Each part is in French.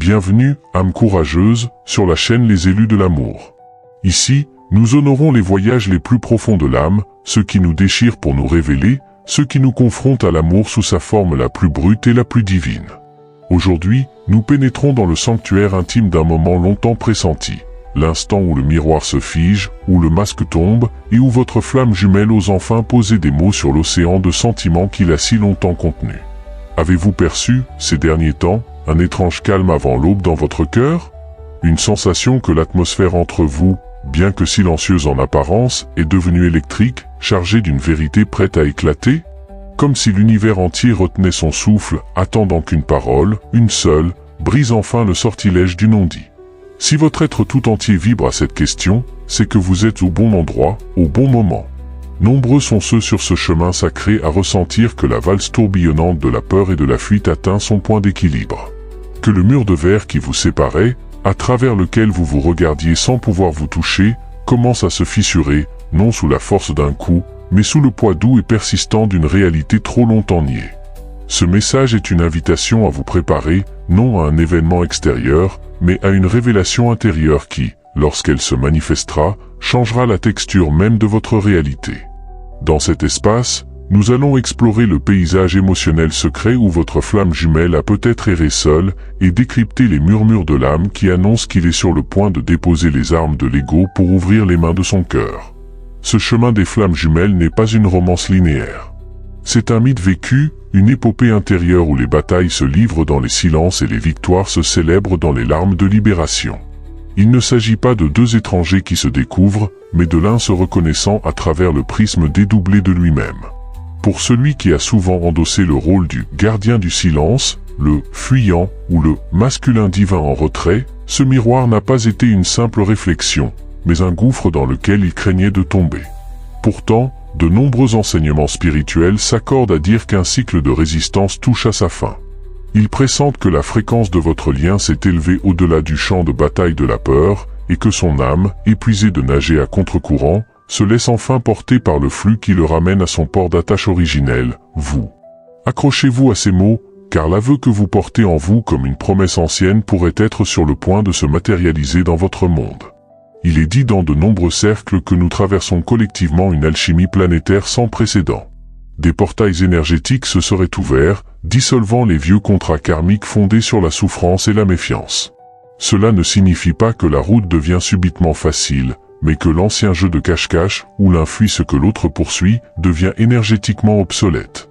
Bienvenue, âme courageuse, sur la chaîne Les Élus de l'amour. Ici, nous honorons les voyages les plus profonds de l'âme, ceux qui nous déchirent pour nous révéler, ceux qui nous confrontent à l'amour sous sa forme la plus brute et la plus divine. Aujourd'hui, nous pénétrons dans le sanctuaire intime d'un moment longtemps pressenti, l'instant où le miroir se fige, où le masque tombe, et où votre flamme jumelle ose enfin poser des mots sur l'océan de sentiments qu'il a si longtemps contenu. Avez-vous perçu, ces derniers temps, un étrange calme avant l'aube dans votre cœur? Une sensation que l'atmosphère entre vous, bien que silencieuse en apparence, est devenue électrique, chargée d'une vérité prête à éclater? Comme si l'univers entier retenait son souffle, attendant qu'une parole, une seule, brise enfin le sortilège du non-dit. Si votre être tout entier vibre à cette question, c'est que vous êtes au bon endroit, au bon moment. Nombreux sont ceux sur ce chemin sacré à ressentir que la valse tourbillonnante de la peur et de la fuite atteint son point d'équilibre. Que le mur de verre qui vous séparait, à travers lequel vous vous regardiez sans pouvoir vous toucher, commence à se fissurer, non sous la force d'un coup, mais sous le poids doux et persistant d'une réalité trop longtemps niée. Ce message est une invitation à vous préparer, non à un événement extérieur, mais à une révélation intérieure qui, lorsqu'elle se manifestera, changera la texture même de votre réalité. Dans cet espace, nous allons explorer le paysage émotionnel secret où votre flamme jumelle a peut-être erré seule et décrypter les murmures de l'âme qui annoncent qu'il est sur le point de déposer les armes de l'ego pour ouvrir les mains de son cœur. Ce chemin des flammes jumelles n'est pas une romance linéaire. C'est un mythe vécu, une épopée intérieure où les batailles se livrent dans les silences et les victoires se célèbrent dans les larmes de libération. Il ne s'agit pas de deux étrangers qui se découvrent, mais de l'un se reconnaissant à travers le prisme dédoublé de lui-même. Pour celui qui a souvent endossé le rôle du gardien du silence, le fuyant ou le masculin divin en retrait, ce miroir n'a pas été une simple réflexion, mais un gouffre dans lequel il craignait de tomber. Pourtant, de nombreux enseignements spirituels s'accordent à dire qu'un cycle de résistance touche à sa fin. Ils pressentent que la fréquence de votre lien s'est élevée au-delà du champ de bataille de la peur, et que son âme, épuisée de nager à contre-courant, se laisse enfin porter par le flux qui le ramène à son port d'attache originel, vous. Accrochez-vous à ces mots, car l'aveu que vous portez en vous comme une promesse ancienne pourrait être sur le point de se matérialiser dans votre monde. Il est dit dans de nombreux cercles que nous traversons collectivement une alchimie planétaire sans précédent. Des portails énergétiques se seraient ouverts, dissolvant les vieux contrats karmiques fondés sur la souffrance et la méfiance. Cela ne signifie pas que la route devient subitement facile, mais que l'ancien jeu de cache-cache, où l'un fuit ce que l'autre poursuit, devient énergétiquement obsolète.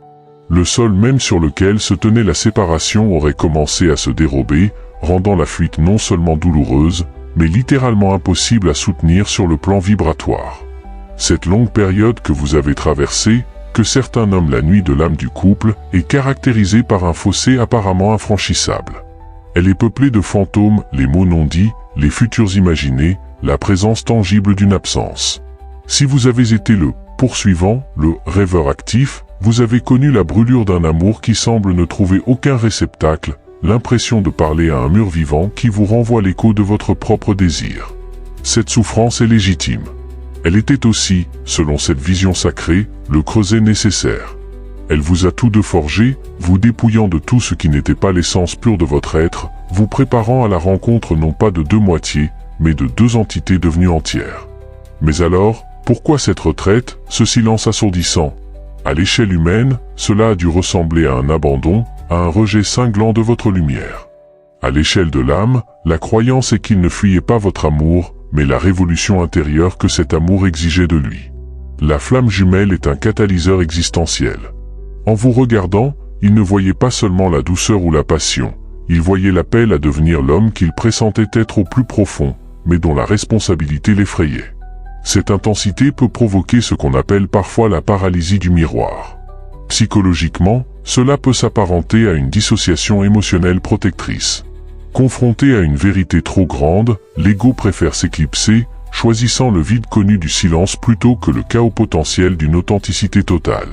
Le sol même sur lequel se tenait la séparation aurait commencé à se dérober, rendant la fuite non seulement douloureuse, mais littéralement impossible à soutenir sur le plan vibratoire. Cette longue période que vous avez traversée, que certains nomment la nuit de l'âme du couple, est caractérisée par un fossé apparemment infranchissable. Elle est peuplée de fantômes, les mots non dits, les futurs imaginés, la présence tangible d'une absence. Si vous avez été le poursuivant, le rêveur actif, vous avez connu la brûlure d'un amour qui semble ne trouver aucun réceptacle, l'impression de parler à un mur vivant qui vous renvoie l'écho de votre propre désir. Cette souffrance est légitime. Elle était aussi, selon cette vision sacrée, le creuset nécessaire. Elle vous a tous deux forgé, vous dépouillant de tout ce qui n'était pas l'essence pure de votre être, vous préparant à la rencontre non pas de deux moitiés, mais de deux entités devenues entières. Mais alors, pourquoi cette retraite, ce silence assourdissant? À l'échelle humaine, cela a dû ressembler à un abandon, à un rejet cinglant de votre lumière. À l'échelle de l'âme, la croyance est qu'il ne fuyait pas votre amour, mais la révolution intérieure que cet amour exigeait de lui. La flamme jumelle est un catalyseur existentiel. En vous regardant, il ne voyait pas seulement la douceur ou la passion, il voyait l'appel à devenir l'homme qu'il pressentait être au plus profond, mais dont la responsabilité l'effrayait. Cette intensité peut provoquer ce qu'on appelle parfois la paralysie du miroir. Psychologiquement, cela peut s'apparenter à une dissociation émotionnelle protectrice. Confronté à une vérité trop grande, l'ego préfère s'éclipser, choisissant le vide connu du silence plutôt que le chaos potentiel d'une authenticité totale.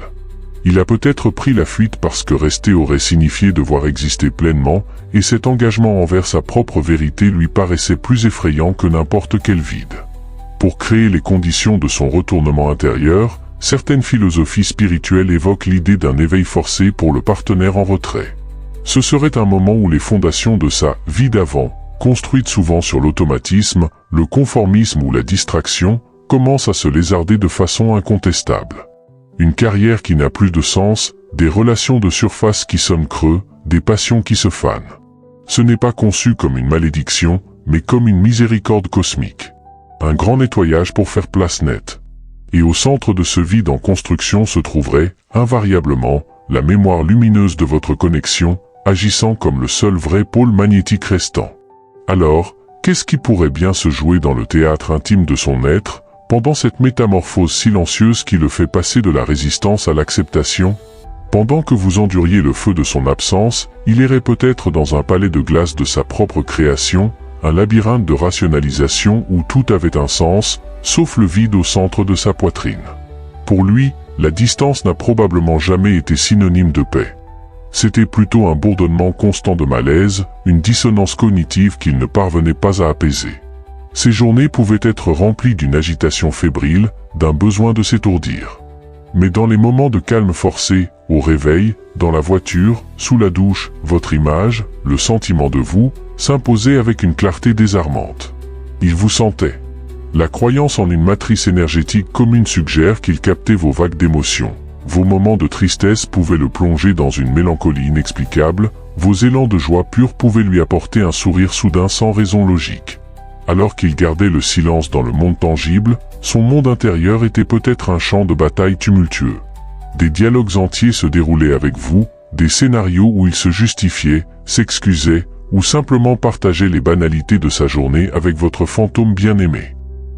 Il a peut-être pris la fuite parce que rester aurait signifié devoir exister pleinement, et cet engagement envers sa propre vérité lui paraissait plus effrayant que n'importe quel vide. Pour créer les conditions de son retournement intérieur, certaines philosophies spirituelles évoquent l'idée d'un éveil forcé pour le partenaire en retrait. Ce serait un moment où les fondations de sa vie d'avant, construites souvent sur l'automatisme, le conformisme ou la distraction, commencent à se lézarder de façon incontestable. Une carrière qui n'a plus de sens, des relations de surface qui sonnent creux, des passions qui se fanent. Ce n'est pas conçu comme une malédiction, mais comme une miséricorde cosmique. Un grand nettoyage pour faire place nette. Et au centre de ce vide en construction se trouverait, invariablement, la mémoire lumineuse de votre connexion, agissant comme le seul vrai pôle magnétique restant. Alors, qu'est-ce qui pourrait bien se jouer dans le théâtre intime de son être, pendant cette métamorphose silencieuse qui le fait passer de la résistance à l'acceptation? Pendant que vous enduriez le feu de son absence, il errait peut-être dans un palais de glace de sa propre création, un labyrinthe de rationalisation où tout avait un sens, sauf le vide au centre de sa poitrine. Pour lui, la distance n'a probablement jamais été synonyme de paix. C'était plutôt un bourdonnement constant de malaise, une dissonance cognitive qu'il ne parvenait pas à apaiser. Ses journées pouvaient être remplies d'une agitation fébrile, d'un besoin de s'étourdir. Mais dans les moments de calme forcé, au réveil, dans la voiture, sous la douche, votre image, le sentiment de vous, s'imposait avec une clarté désarmante. Il vous sentait. La croyance en une matrice énergétique commune suggère qu'il captait vos vagues d'émotions. Vos moments de tristesse pouvaient le plonger dans une mélancolie inexplicable, vos élans de joie pure pouvaient lui apporter un sourire soudain sans raison logique. Alors qu'il gardait le silence dans le monde tangible, son monde intérieur était peut-être un champ de bataille tumultueux. Des dialogues entiers se déroulaient avec vous, des scénarios où il se justifiait, s'excusait, ou simplement partageait les banalités de sa journée avec votre fantôme bien-aimé.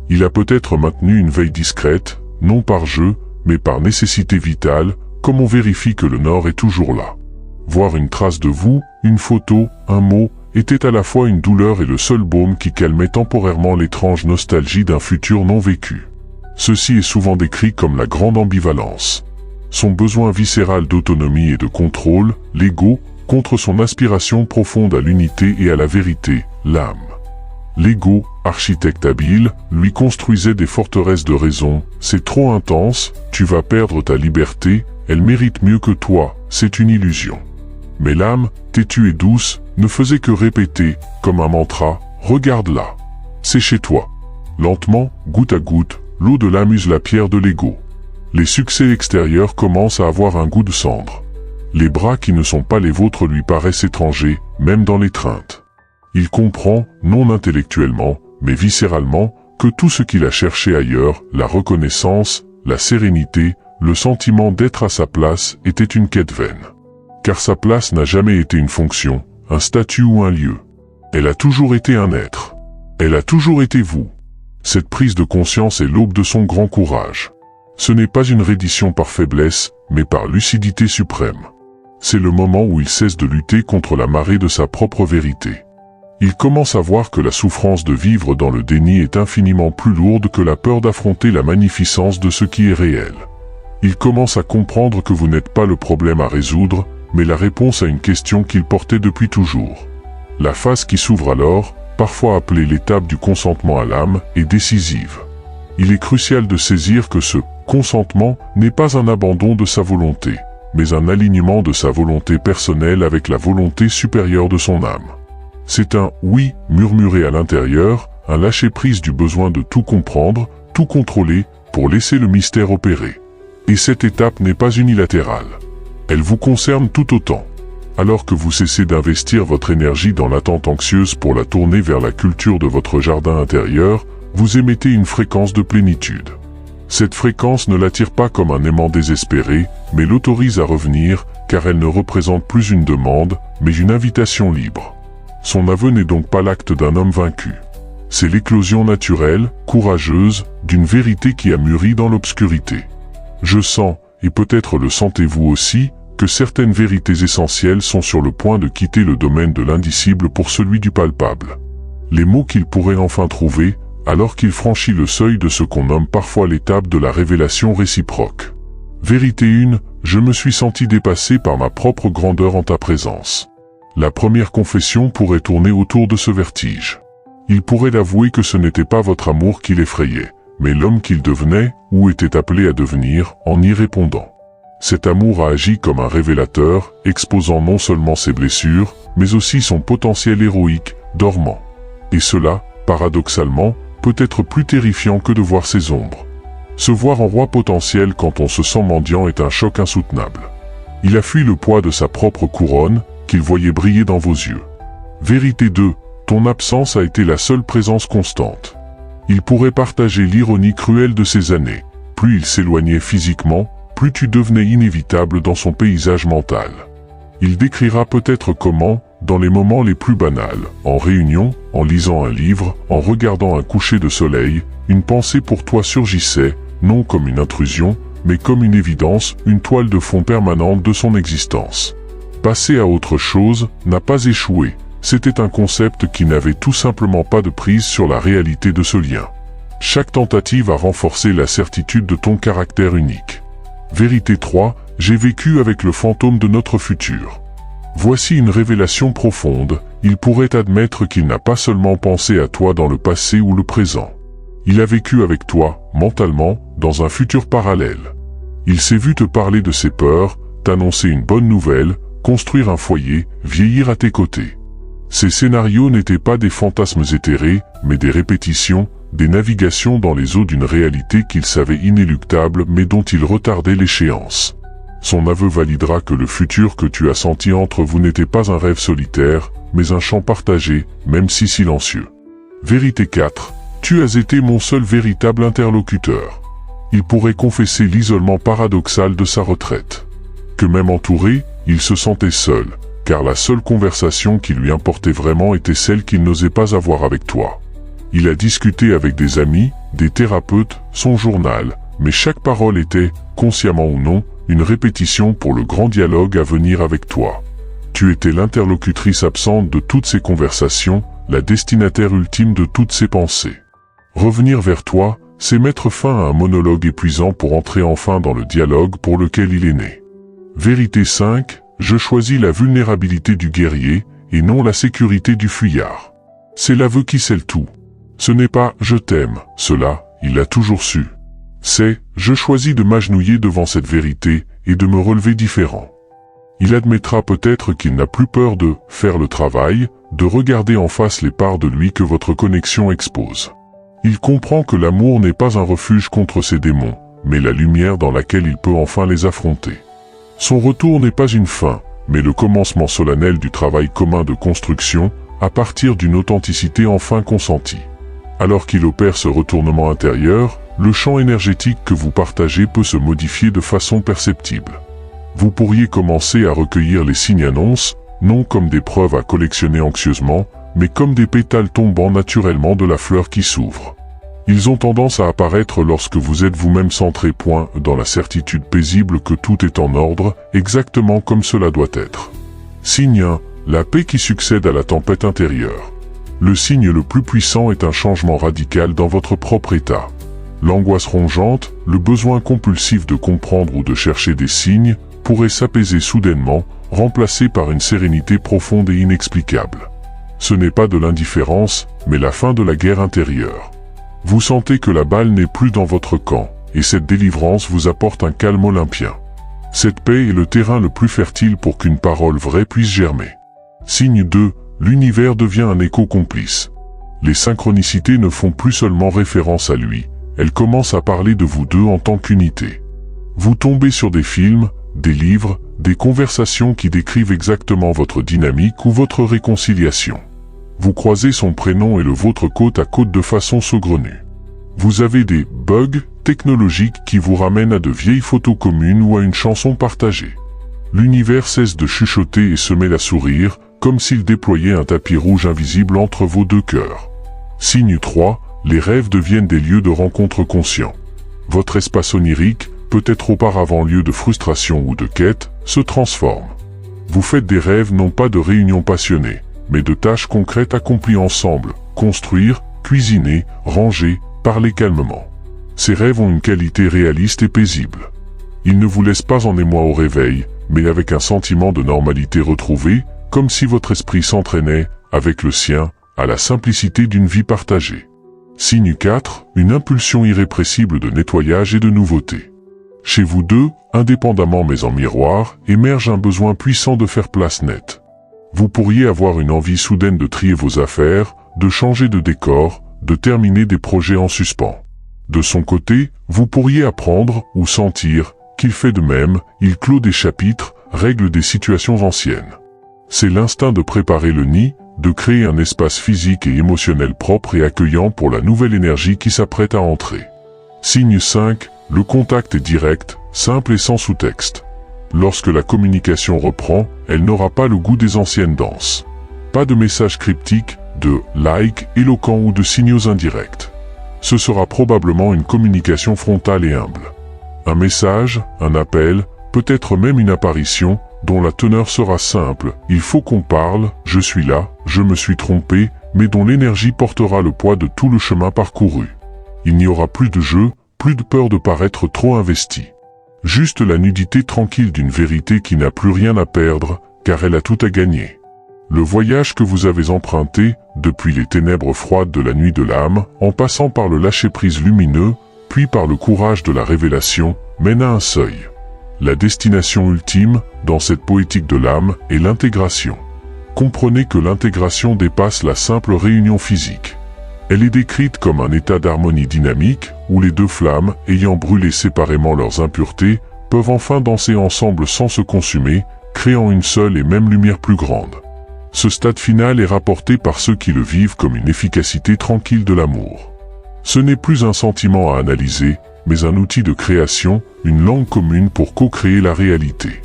Il a peut-être maintenu une veille discrète, non par jeu, mais par nécessité vitale, comme on vérifie que le Nord est toujours là. Voir une trace de vous, une photo, un mot, était à la fois une douleur et le seul baume qui calmait temporairement l'étrange nostalgie d'un futur non vécu. Ceci est souvent décrit comme la grande ambivalence. Son besoin viscéral d'autonomie et de contrôle, l'ego, contre son aspiration profonde à l'unité et à la vérité, l'âme. L'ego, architecte habile, lui construisait des forteresses de raison. C'est trop intense, tu vas perdre ta liberté, elle mérite mieux que toi, c'est une illusion. Mais l'âme, têtue et douce, ne faisait que répéter, comme un mantra, regarde-la. C'est chez toi. Lentement, goutte à goutte, l'eau de l'âme use la pierre de l'ego. Les succès extérieurs commencent à avoir un goût de cendre. Les bras qui ne sont pas les vôtres lui paraissent étrangers, même dans l'étreinte. Il comprend, non intellectuellement, mais viscéralement, que tout ce qu'il a cherché ailleurs, la reconnaissance, la sérénité, le sentiment d'être à sa place, était une quête vaine. Car sa place n'a jamais été une fonction, un statut ou un lieu. Elle a toujours été un être. Elle a toujours été vous. Cette prise de conscience est l'aube de son grand courage. Ce n'est pas une reddition par faiblesse, mais par lucidité suprême. C'est le moment où il cesse de lutter contre la marée de sa propre vérité. Il commence à voir que la souffrance de vivre dans le déni est infiniment plus lourde que la peur d'affronter la magnificence de ce qui est réel. Il commence à comprendre que vous n'êtes pas le problème à résoudre, mais la réponse à une question qu'il portait depuis toujours. La phase qui s'ouvre alors, parfois appelée l'étape du consentement à l'âme, est décisive. Il est crucial de saisir que ce consentement n'est pas un abandon de sa volonté, mais un alignement de sa volonté personnelle avec la volonté supérieure de son âme. C'est un « oui » murmuré à l'intérieur, un lâcher-prise du besoin de tout comprendre, tout contrôler, pour laisser le mystère opérer. Et cette étape n'est pas unilatérale. Elle vous concerne tout autant. Alors que vous cessez d'investir votre énergie dans l'attente anxieuse pour la tourner vers la culture de votre jardin intérieur, vous émettez une fréquence de plénitude. Cette fréquence ne l'attire pas comme un aimant désespéré, mais l'autorise à revenir, car elle ne représente plus une demande, mais une invitation libre. Son aveu n'est donc pas l'acte d'un homme vaincu. C'est l'éclosion naturelle, courageuse, d'une vérité qui a mûri dans l'obscurité. Je sens, et peut-être le sentez-vous aussi, que certaines vérités essentielles sont sur le point de quitter le domaine de l'indicible pour celui du palpable. Les mots qu'il pourrait enfin trouver, alors qu'il franchit le seuil de ce qu'on nomme parfois l'étape de la révélation réciproque. Vérité 1, je me suis senti dépassé par ma propre grandeur en ta présence. La première confession pourrait tourner autour de ce vertige. Il pourrait avouer que ce n'était pas votre amour qui l'effrayait, mais l'homme qu'il devenait, ou était appelé à devenir, en y répondant. Cet amour a agi comme un révélateur, exposant non seulement ses blessures, mais aussi son potentiel héroïque, dormant. Et cela, paradoxalement, peut être plus terrifiant que de voir ses ombres. Se voir en roi potentiel quand on se sent mendiant est un choc insoutenable. Il a fui le poids de sa propre couronne, qu'il voyait briller dans vos yeux. Vérité 2, ton absence a été la seule présence constante. Il pourrait partager l'ironie cruelle de ces années. Plus il s'éloignait physiquement, plus tu devenais inévitable dans son paysage mental. Il décrira peut-être comment, dans les moments les plus banals, en réunion, en lisant un livre, en regardant un coucher de soleil, une pensée pour toi surgissait, non comme une intrusion, mais comme une évidence, une toile de fond permanente de son existence. Passer à autre chose n'a pas échoué, c'était un concept qui n'avait tout simplement pas de prise sur la réalité de ce lien. Chaque tentative a renforcé la certitude de ton caractère unique. Vérité 3, j'ai vécu avec le fantôme de notre futur. Voici une révélation profonde, il pourrait admettre qu'il n'a pas seulement pensé à toi dans le passé ou le présent. Il a vécu avec toi, mentalement, dans un futur parallèle. Il s'est vu te parler de ses peurs, t'annoncer une bonne nouvelle, construire un foyer, vieillir à tes côtés. Ces scénarios n'étaient pas des fantasmes éthérés, mais des répétitions, des navigations dans les eaux d'une réalité qu'il savait inéluctable mais dont il retardait l'échéance. Son aveu validera que le futur que tu as senti entre vous n'était pas un rêve solitaire, mais un chant partagé, même si silencieux. Vérité 4, tu as été mon seul véritable interlocuteur. Il pourrait confesser l'isolement paradoxal de sa retraite. Que même entouré, il se sentait seul, car la seule conversation qui lui importait vraiment était celle qu'il n'osait pas avoir avec toi. Il a discuté avec des amis, des thérapeutes, son journal, mais chaque parole était, consciemment ou non, une répétition pour le grand dialogue à venir avec toi. Tu étais l'interlocutrice absente de toutes ces conversations, la destinataire ultime de toutes ses pensées. Revenir vers toi, c'est mettre fin à un monologue épuisant pour entrer enfin dans le dialogue pour lequel il est né. Vérité 5, je choisis la vulnérabilité du guerrier, et non la sécurité du fuyard. C'est l'aveu qui scelle tout. Ce n'est pas « je t'aime », cela, il l'a toujours su. C'est « je choisis de m'agenouiller devant cette vérité et de me relever différent ». Il admettra peut-être qu'il n'a plus peur de « faire le travail », de regarder en face les parts de lui que votre connexion expose. Il comprend que l'amour n'est pas un refuge contre ses démons, mais la lumière dans laquelle il peut enfin les affronter. Son retour n'est pas une fin, mais le commencement solennel du travail commun de construction, à partir d'une authenticité enfin consentie. Alors qu'il opère ce retournement intérieur, le champ énergétique que vous partagez peut se modifier de façon perceptible. Vous pourriez commencer à recueillir les signes annonces, non comme des preuves à collectionner anxieusement, mais comme des pétales tombant naturellement de la fleur qui s'ouvre. Ils ont tendance à apparaître lorsque vous êtes vous-même centré dans la certitude paisible que tout est en ordre, exactement comme cela doit être. Signe 1, la paix qui succède à la tempête intérieure. Le signe le plus puissant est un changement radical dans votre propre état. L'angoisse rongeante, le besoin compulsif de comprendre ou de chercher des signes, pourrait s'apaiser soudainement, remplacé par une sérénité profonde et inexplicable. Ce n'est pas de l'indifférence, mais la fin de la guerre intérieure. Vous sentez que la balle n'est plus dans votre camp, et cette délivrance vous apporte un calme olympien. Cette paix est le terrain le plus fertile pour qu'une parole vraie puisse germer. Signe 2, l'univers devient un écho complice. Les synchronicités ne font plus seulement référence à lui, elles commencent à parler de vous deux en tant qu'unité. Vous tombez sur des films, des livres, des conversations qui décrivent exactement votre dynamique ou votre réconciliation. Vous croisez son prénom et le vôtre côte à côte de façon saugrenue. Vous avez des bugs technologiques qui vous ramènent à de vieilles photos communes ou à une chanson partagée. L'univers cesse de chuchoter et se met à sourire, comme s'il déployait un tapis rouge invisible entre vos deux cœurs. Signe 3, les rêves deviennent des lieux de rencontre conscients. Votre espace onirique, peut-être auparavant lieu de frustration ou de quête, se transforme. Vous faites des rêves non pas de réunions passionnées, mais de tâches concrètes accomplies ensemble, construire, cuisiner, ranger, parler calmement. Ces rêves ont une qualité réaliste et paisible. Ils ne vous laissent pas en émoi au réveil, mais avec un sentiment de normalité retrouvée, comme si votre esprit s'entraînait, avec le sien, à la simplicité d'une vie partagée. Signe 4, une impulsion irrépressible de nettoyage et de nouveauté. Chez vous deux, indépendamment mais en miroir, émerge un besoin puissant de faire place nette. Vous pourriez avoir une envie soudaine de trier vos affaires, de changer de décor, de terminer des projets en suspens. De son côté, vous pourriez apprendre ou sentir qu'il fait de même, il clôt des chapitres, règle des situations anciennes. C'est l'instinct de préparer le nid, de créer un espace physique et émotionnel propre et accueillant pour la nouvelle énergie qui s'apprête à entrer. Signe 5, le contact est direct, simple et sans sous-texte. Lorsque la communication reprend, elle n'aura pas le goût des anciennes danses. Pas de messages cryptiques, de likes éloquents ou de signaux indirects. Ce sera probablement une communication frontale et humble. Un message, un appel, peut-être même une apparition, dont la teneur sera simple, il faut qu'on parle, je suis là, je me suis trompé, mais dont l'énergie portera le poids de tout le chemin parcouru. Il n'y aura plus de jeu, plus de peur de paraître trop investi. Juste la nudité tranquille d'une vérité qui n'a plus rien à perdre, car elle a tout à gagner. Le voyage que vous avez emprunté, depuis les ténèbres froides de la nuit de l'âme, en passant par le lâcher-prise lumineux, puis par le courage de la révélation, mène à un seuil. La destination ultime, dans cette poétique de l'âme, est l'intégration. Comprenez que l'intégration dépasse la simple réunion physique. Elle est décrite comme un état d'harmonie dynamique, où les deux flammes, ayant brûlé séparément leurs impuretés, peuvent enfin danser ensemble sans se consumer, créant une seule et même lumière plus grande. Ce stade final est rapporté par ceux qui le vivent comme une efficacité tranquille de l'amour. Ce n'est plus un sentiment à analyser, mais un outil de création, une langue commune pour co-créer la réalité.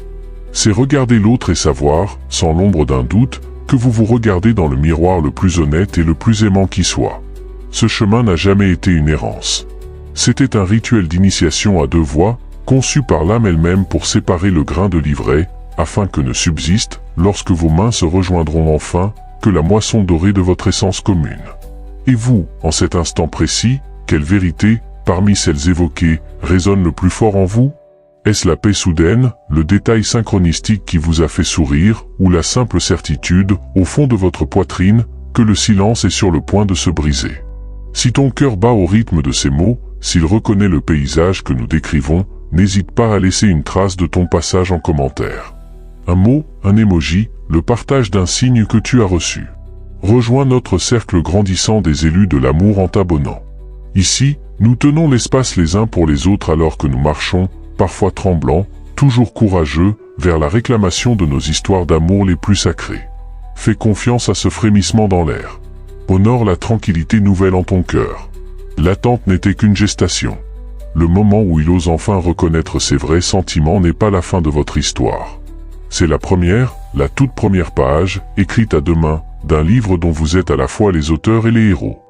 C'est regarder l'autre et savoir, sans l'ombre d'un doute, que vous vous regardez dans le miroir le plus honnête et le plus aimant qui soit. Ce chemin n'a jamais été une errance. C'était un rituel d'initiation à deux voix, conçu par l'âme elle-même pour séparer le grain de l'ivraie, afin que ne subsiste, lorsque vos mains se rejoindront enfin, que la moisson dorée de votre essence commune. Et vous, en cet instant précis, quelle vérité, parmi celles évoquées, résonne le plus fort en vous? Est-ce la paix soudaine, le détail synchronistique qui vous a fait sourire, ou la simple certitude, au fond de votre poitrine, que le silence est sur le point de se briser? Si ton cœur bat au rythme de ces mots, s'il reconnaît le paysage que nous décrivons, n'hésite pas à laisser une trace de ton passage en commentaire. Un mot, un emoji, le partage d'un signe que tu as reçu. Rejoins notre cercle grandissant des élus de l'amour en t'abonnant. Ici, nous tenons l'espace les uns pour les autres alors que nous marchons, parfois tremblants, toujours courageux, vers la réclamation de nos histoires d'amour les plus sacrées. Fais confiance à ce frémissement dans l'air. Honore la tranquillité nouvelle en ton cœur. L'attente n'était qu'une gestation. Le moment où il ose enfin reconnaître ses vrais sentiments n'est pas la fin de votre histoire. C'est la première, la toute première page, écrite à deux mains, d'un livre dont vous êtes à la fois les auteurs et les héros.